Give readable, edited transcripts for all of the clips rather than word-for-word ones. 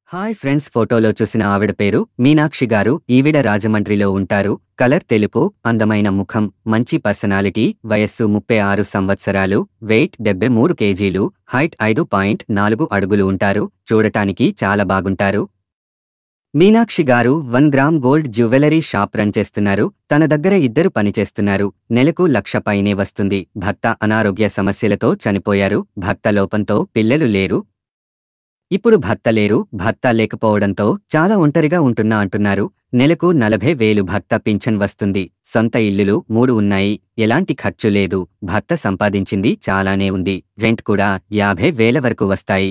Hi friends, ఫోటోలో చూసిన ఆవిడ పేరు మీనాక్షి గారు. ఈవిడ రాజమండ్రిలో ఉంటారు. కలర్ తెలుపు, అందమైన ముఖం, మంచి పర్సనాలిటీ, వయస్సు 36 సంవత్సరాలు, వెయిట్ 73 కేజీలు, హైట్ 5.4 అడుగులు ఉంటారు. చూడటానికి చాలా బాగుంటారు. మీనాక్షి గారు 1 gram gold jewellery shop run చేస్తున్నారు. తన దగ్గర ఇద్దరు పనిచేస్తున్నారు. నెలకు 1,00,000 పైనే వస్తుంది. భర్త అనారోగ్య సమస్యలతో చనిపోయారు. భర్త లోపంతో పిల్లలు లేరు. ఇప్పుడు భర్త లేరు. భర్త లేకపోవడంతో చాలా ఒంటరిగా ఉంటున్నా అంటున్నారు. నెలకు 40,000 భర్త పింఛన్ వస్తుంది. సొంత ఇల్లులు 3 ఉన్నాయి. ఎలాంటి ఖర్చు లేదు. భర్త సంపాదించింది చాలానే ఉంది. రెంట్ కూడా 50,000 వరకు వస్తాయి.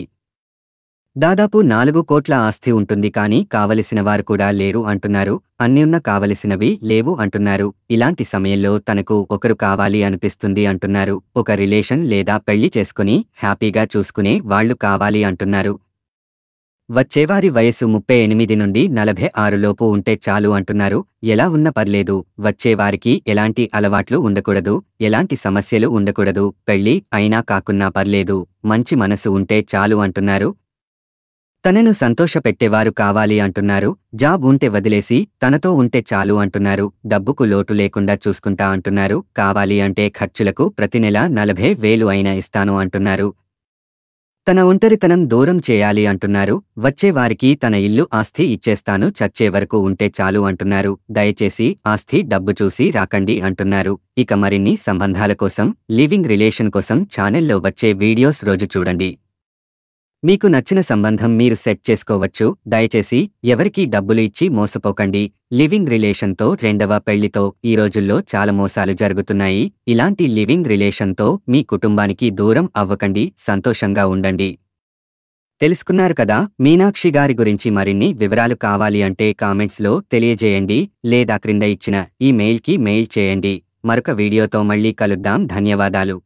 దాదాపు 4 కోట్ల ఆస్తి ఉంటుంది. కానీ కావలసిన వారు కూడా లేరు అంటున్నారు. అన్ని ఉన్న కావలసినవి లేవు అంటున్నారు. ఇలాంటి సమయంలో తనకు ఒకరు కావాలి అనిపిస్తుంది అంటున్నారు. ఒక రిలేషన్ లేదా పెళ్లి చేసుకుని హ్యాపీగా చూసుకునే వాళ్ళు కావాలి అంటున్నారు. వచ్చేవారి వయసు 38 నుండి 46 లోపు ఉంటే చాలు అంటున్నారు. ఎలా ఉన్న పర్లేదు. వచ్చేవారికి ఎలాంటి అలవాట్లు ఉండకూడదు. ఎలాంటి సమస్యలు ఉండకూడదు. పెళ్లి అయినా కాకున్నా పర్లేదు. మంచి మనసు ఉంటే చాలు అంటున్నారు. తనను సంతోషపెట్టేవారు కావాలి అంటున్నారు. జాబ్ ఉంటే వదిలేసి తనతో ఉంటే చాలు అంటున్నారు. డబ్బుకు లోటు లేకుండా చూసుకుంటా అంటున్నారు. కావాలి అంటే ఖర్చులకు ప్రతి నెల 40,000 అయినా ఇస్తాను అంటున్నారు. తన ఒంటరితనం దూరం చేయాలి అంటున్నారు. వచ్చే వారికి తన ఇల్లు ఆస్తి ఇచ్చేస్తాను, చచ్చే వరకు ఉంటే చాలు అంటున్నారు. దయచేసి ఆస్తి డబ్బు చూసి రాకండి అంటున్నారు. ఇక మరిన్ని సంబంధాల కోసం, లివింగ్ రిలేషన్ కోసం ఛానల్లో వచ్చే వీడియోస్ రోజు చూడండి. మీకు నచ్చిన సంబంధం మీరు సెట్ చేసుకోవచ్చు. దయచేసి ఎవరికీ డబ్బులు ఇచ్చి మోసపోకండి. లివింగ్ రిలేషన్తో రెండవ పెళ్లితో ఈ రోజుల్లో చాలా మోసాలు జరుగుతున్నాయి. ఇలాంటి లివింగ్ రిలేషన్తో మీ కుటుంబానికి దూరం అవ్వకండి. సంతోషంగా ఉండండి. తెలుసుకున్నారు కదా మీనాక్షి గారి గురించి. మరిన్ని వివరాలు కావాలి అంటే కామెంట్స్లో తెలియజేయండి, లేదా క్రింద ఇచ్చిన ఈ మెయిల్కి మెయిల్ చేయండి. మరొక వీడియోతో మళ్ళీ కలుద్దాం. ధన్యవాదాలు.